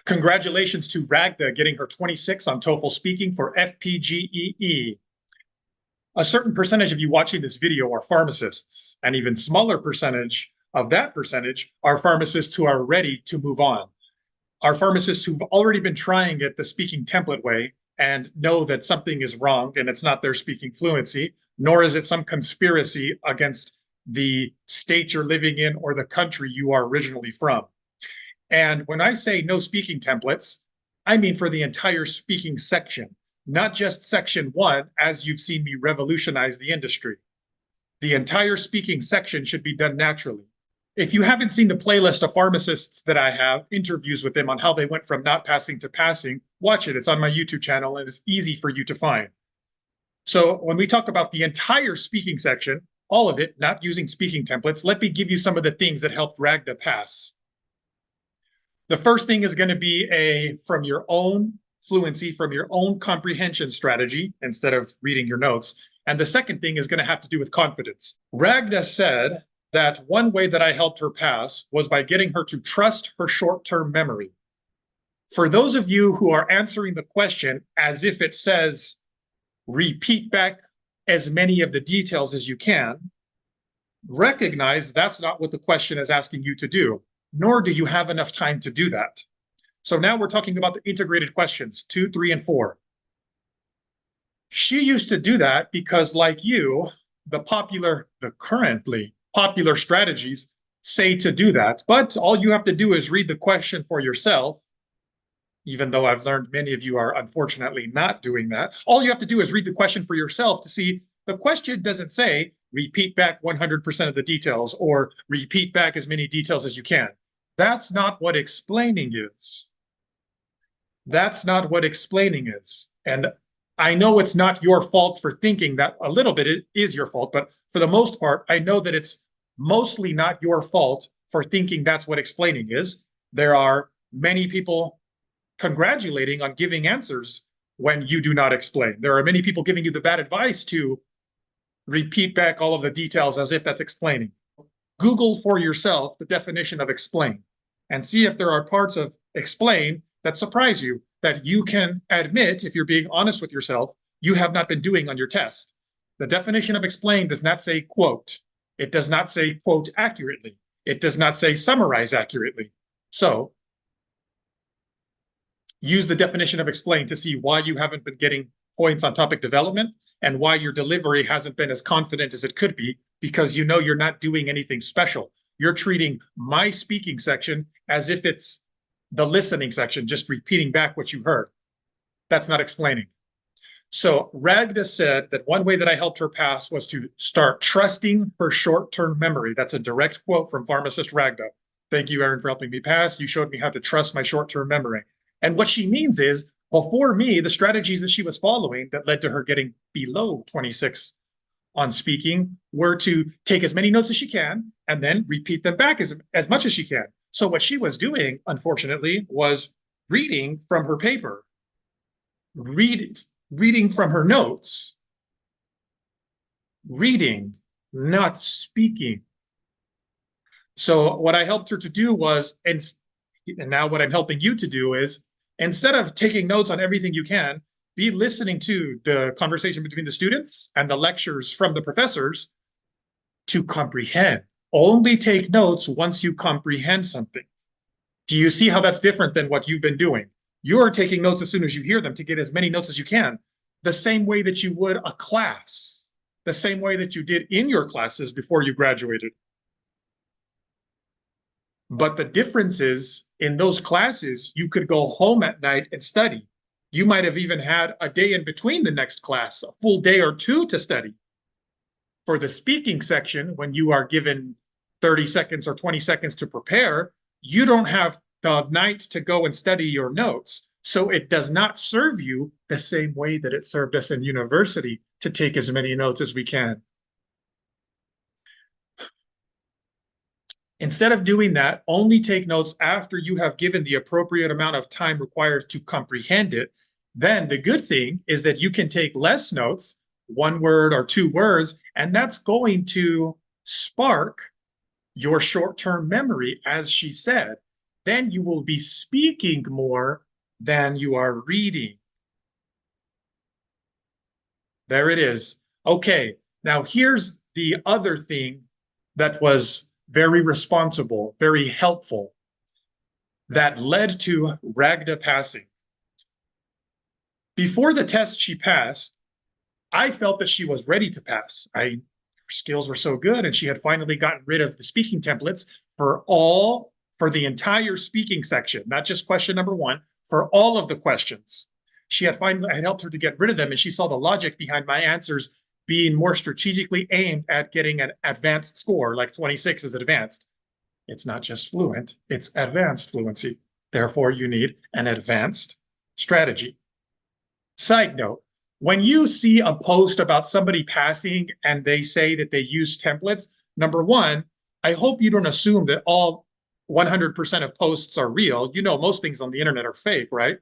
Congratulations to Raghda getting her 26 on TOEFL Speaking for FPGEE. A certain percentage of you watching this video are pharmacists, and even smaller percentage of that percentage are pharmacists who are ready to move on. Are pharmacists who've already been trying it the speaking template way and know that something is wrong and it's not their speaking fluency, nor is it some conspiracy against the state you're living in or the country you are originally from. And when I say no speaking templates, I mean for the entire speaking section, not just section one, as you've seen me revolutionize the industry. The entire speaking section should be done naturally. If you haven't seen the playlist of pharmacists that I have, interviews with them on how they went from not passing to passing, watch it. It's on my YouTube channel and it's easy for you to find. So when we talk about the entire speaking section, all of it, not using speaking templates, let me give you some of the things that helped Raghda pass. The first thing is going to be from your own fluency, from your own comprehension strategy, instead of reading your notes. And the second thing is going to have to do with confidence. Raghda said that one way that I helped her pass was by getting her to trust her short-term memory. For those of you who are answering the question as if it says, repeat back as many of the details as you can, recognize that's not what the question is asking you to do, nor do you have enough time to do that. So now we're talking about the integrated questions, 2, 3, and 4. She used to do that because, like you, the currently popular strategies say to do that. But all you have to do is read the question for yourself, even though I've learned many of you are unfortunately not doing that. All you have to do is read the question for yourself to see the question doesn't say repeat back 100% of the details or repeat back as many details as you can. That's not what explaining is. That's not what explaining is. And I know it's not your fault for thinking that. A little bit it is your fault, but for the most part, I know that it's mostly not your fault for thinking that's what explaining is. There are many people congratulating on giving answers when you do not explain. There are many people giving you the bad advice to repeat back all of the details as if that's explaining. Google for yourself the definition of explain and see if there are parts of explain that surprise you, that you can admit, if you're being honest with yourself, you have not been doing on your test. The definition of explain does not say quote. It does not say quote accurately. It does not say summarize accurately. So use the definition of explain to see why you haven't been getting points on topic development and why your delivery hasn't been as confident as it could be, because you know you're not doing anything special. You're treating my speaking section as if it's the listening section, just repeating back what you heard. That's not explaining. So Raghda said that one way that I helped her pass was to start trusting her short-term memory. That's a direct quote from pharmacist Raghda. Thank you, Aaron, for helping me pass. You showed me how to trust my short-term memory. And what she means is, before me, the strategies that she was following that led to her getting below 26 on speaking were to take as many notes as she can and then repeat them back as much as she can. So what she was doing, unfortunately, was reading from her paper, reading from her notes, reading, not speaking. So what I helped her to do was, and now what I'm helping you to do is, instead of taking notes on everything you can, be listening to the conversation between the students and the lectures from the professors to comprehend. Only take notes once you comprehend something. Do you see how that's different than what you've been doing? You're taking notes as soon as you hear them to get as many notes as you can, the same way that you would a class, the same way that you did in your classes before you graduated. But the difference is, in those classes, you could go home at night and study. You might have even had a day in between the next class, a full day or two to study. For the speaking section, when you are given 30 seconds or 20 seconds to prepare, you don't have the night to go and study your notes. So it does not serve you the same way that it served us in university to take as many notes as we can. Instead of doing that, only take notes after you have given the appropriate amount of time required to comprehend it. Then the good thing is that you can take less notes, 1 word or 2 words, and that's going to spark your short-term memory, as she said. then you will be speaking more than you are reading. There it is. Okay, now here's the other thing that was very responsible, very helpful, that led to Raghda passing. Before the test she passed, I felt that she was ready to pass. Her skills were so good, and she had finally gotten rid of the speaking templates for the entire speaking section, not just question number one, for all of the questions. I had helped her to get rid of them, and she saw the logic behind my answers being more strategically aimed at getting an advanced score, like 26 is advanced. It's not just fluent, it's advanced fluency. Therefore, you need an advanced strategy. Side note, when you see a post about somebody passing and they say that they use templates, number one, I hope you don't assume that all 100% of posts are real. You know, most things on the internet are fake, right?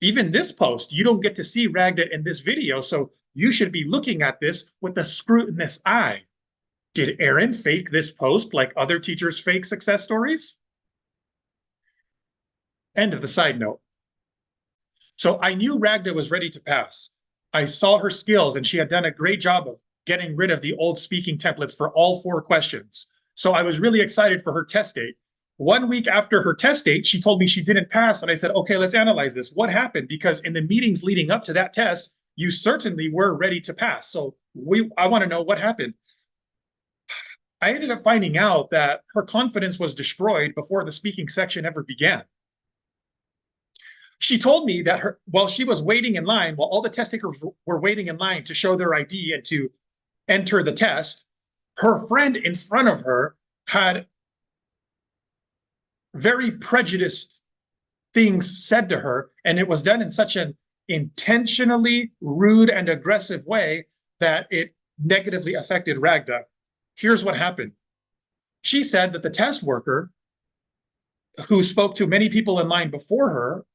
Even this post, you don't get to see Raghda in this video, so you should be looking at this with a scrutinous eye. Did Aaron fake this post like other teachers fake success stories? End of the side note. So I knew Raghda was ready to pass. I saw her skills, and she had done a great job of getting rid of the old speaking templates for all 4 questions. So I was really excited for her test date. 1 week after her test date, she told me she didn't pass, and I said, okay, let's analyze this. What happened? Because in the meetings leading up to that test, you certainly were ready to pass. So I want to know what happened. I ended up finding out that her confidence was destroyed before the speaking section ever began. She told me that while she was waiting in line, while all the test takers were waiting in line to show their ID and to enter the test, her friend in front of her had very prejudiced things said to her, and it was done in such an intentionally rude and aggressive way that it negatively affected Raghda. Here's what happened. She said that the test worker, who spoke to many people in line before her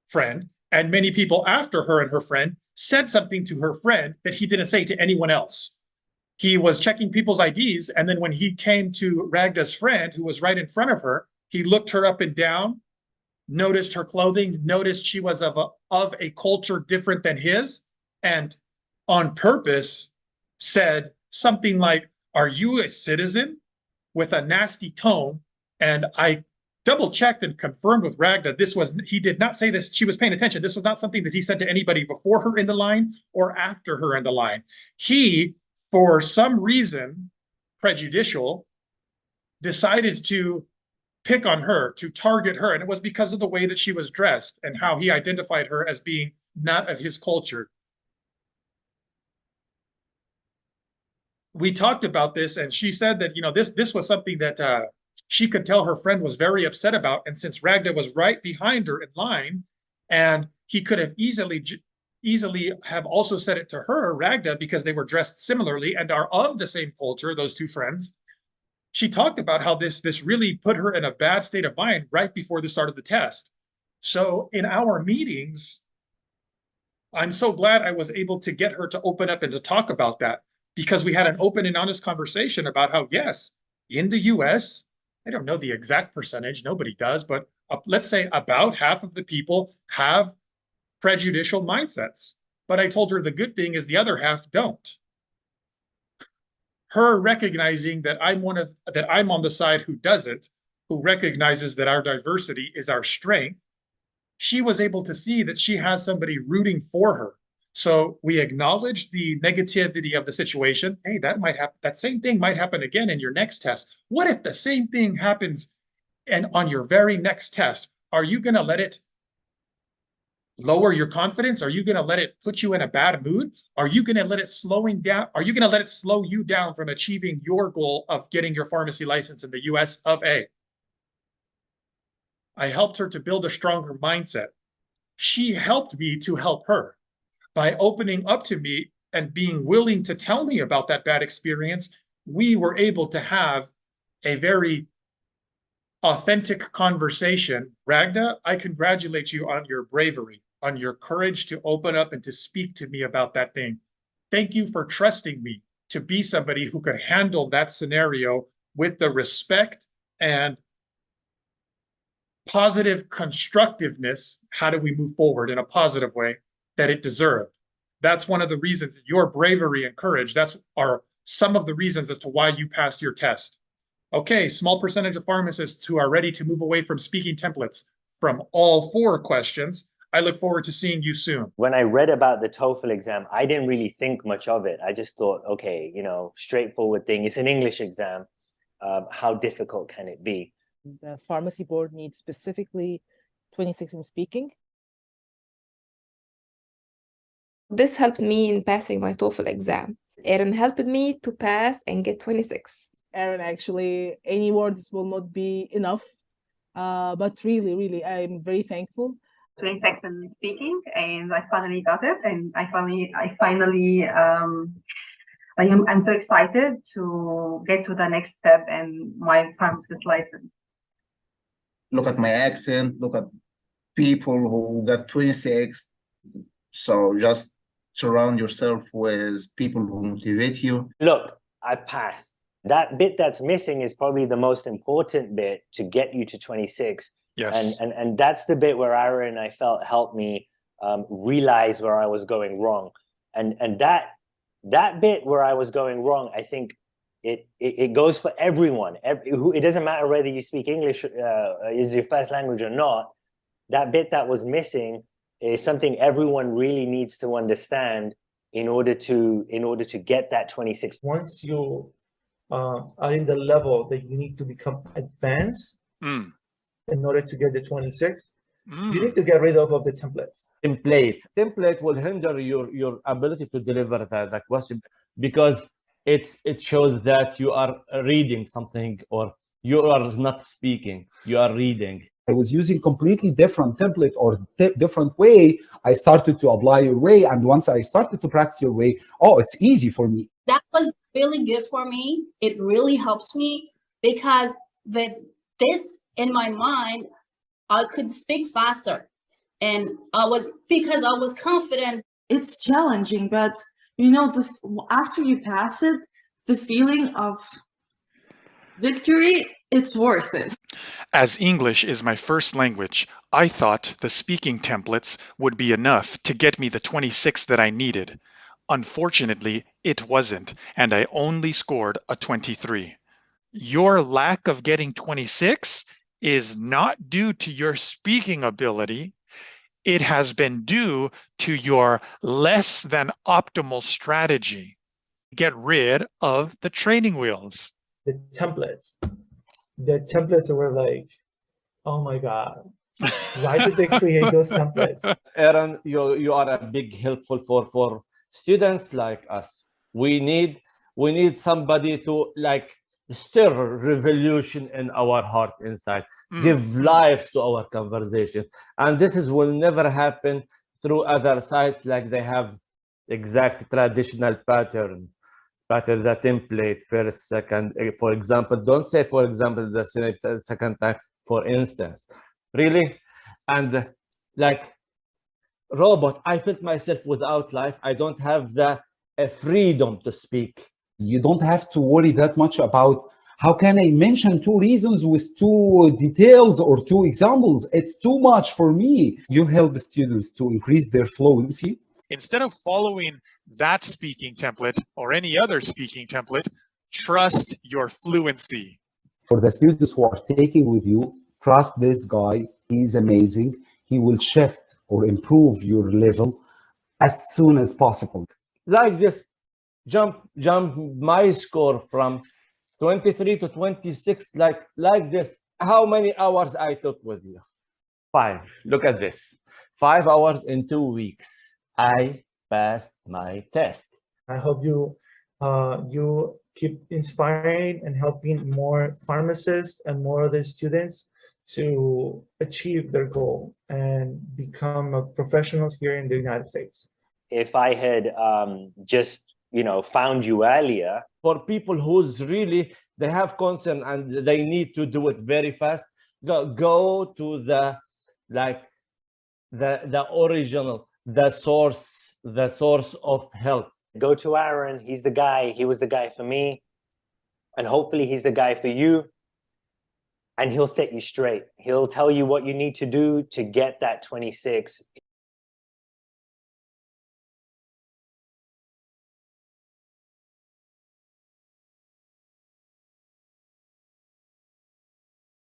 friend and many people after her and her friend, said something to her friend that he didn't say to anyone else. He was checking people's IDs, and then when he came to Raghda's friend, who was right in front of her, he looked her up and down, noticed her clothing, noticed she was of a culture different than his, and on purpose said something like, "Are you a citizen?" with a nasty tone. And I double checked and confirmed with Raghda, he did not say this. She was paying attention. This was not something that he said to anybody before her in the line or after her in the line. He, for some reason, prejudicial, decided to pick on her, to target her. And it was because of the way that she was dressed and how he identified her as being not of his culture. We talked about this, and she said that, this was something that she could tell her friend was very upset about. And since Raghda was right behind her in line, and he could have easily have also said it to her, Raghda, because they were dressed similarly and are of the same culture, those two friends. She talked about how this really put her in a bad state of mind right before the start of the test. So in our meetings, I'm so glad I was able to get her to open up and to talk about that, because we had an open and honest conversation about how, yes, in the US, I don't know the exact percentage, nobody does, but let's say about half of the people have prejudicial mindsets. But I told her the good thing is the other half don't. Her recognizing that I'm on the side who doesn't, who recognizes that our diversity is our strength, she was able to see that she has somebody rooting for her. So we acknowledged the negativity of the situation. Hey, that same thing might happen again in your next test. What if the same thing happens and on your very next test? Are you going to let it lower your confidence? Are you going to let it put you in a bad mood? Are you going to let it slowing down? Are you going to let it slow you down from achieving your goal of getting your pharmacy license in the US of A? I helped her to build a stronger mindset. She helped me to help her by opening up to me and being willing to tell me about that bad experience. We were able to have a very authentic conversation. Raghda, I congratulate you on your bravery, on your courage to open up and to speak to me about that thing. Thank you for trusting me to be somebody who could handle that scenario with the respect and positive constructiveness, how do we move forward in a positive way, that it deserved. That's one of the reasons, your bravery and courage, are some of the reasons as to why you passed your test. Okay, small percentage of pharmacists who are ready to move away from speaking templates from all 4 questions. I look forward to seeing you soon. When I read about the TOEFL exam, I didn't really think much of it. I just thought, okay, you know, straightforward thing. It's an English exam. How difficult can it be? The pharmacy board needs specifically 26 in speaking. This helped me in passing my TOEFL exam. Aaron helped me to pass and get 26. Aaron, actually, any words will not be enough. But really, I'm very thankful. 26 in speaking, and I finally got it, and I'm so excited to get to the next step in my pharmacist license. Look at my accent, look at people who got 26. So just surround yourself with people who motivate you. Look, I passed. That bit that's missing is probably the most important bit to get you to 26. Yes. And that's the bit where Aaron, I felt, helped me realize where I was going wrong. And that bit where I was going wrong, I think it goes for everyone. It doesn't matter whether you speak English is your first language or not. That bit that was missing is something everyone really needs to understand in order to get that 26. Once you are in the level that you need to become advanced in order to get the 26, you need to get rid of the templates. Template will hinder your ability to deliver the question, because it shows that you are reading something, or you are not speaking, you are reading. I was using completely different template or different way. I started to apply your way, and once I started to practice your way, oh, it's easy for me. That was really good for me. It really helps me, because with this in my mind, I could speak faster, and because I was confident. It's challenging, but you know, after you pass it, the feeling of victory, it's worth it. As English is my first language, I thought the speaking templates would be enough to get me the 26 that I needed. Unfortunately, it wasn't, and I only scored a 23. Your lack of getting 26 is not due to your speaking ability. It has been due to your less than optimal strategy. Get rid of the training wheels. The templates were like, oh my God, why did they create those templates? Aaron, you are a big helpful for students like us. We need somebody to like stir revolution in our heart inside, give life to our conversation. And this will never happen through other sites, like they have exact traditional pattern, the template, first, second, for example. Don't say, for example, the second time, for instance. Really? And like robot, I felt myself without life. I don't have the freedom to speak. You don't have to worry that much about how can I mention 2 reasons with 2 details or 2 examples. It's too much for me. You help students to increase their fluency. Instead of following that speaking template or any other speaking template, trust your fluency. For the students who are taking with you, trust this guy. He's amazing. He will shift or improve your level as soon as possible. Like this, jump my score from 23 to 26, like this. How many hours I took with you? 5. Look at this. 5 hours in 2 weeks. I passed my test. I hope you keep inspiring and helping more pharmacists and more other students to achieve their goal and become professionals here in the United States. If I had just, found you earlier. For people who's really, they have concern and they need to do it very fast, go to the original, the source of help. Go to Aaron. He's the guy. He was the guy for me, and hopefully he's the guy for you. and he'll set you straight. He'll tell you what you need to do to get that 26.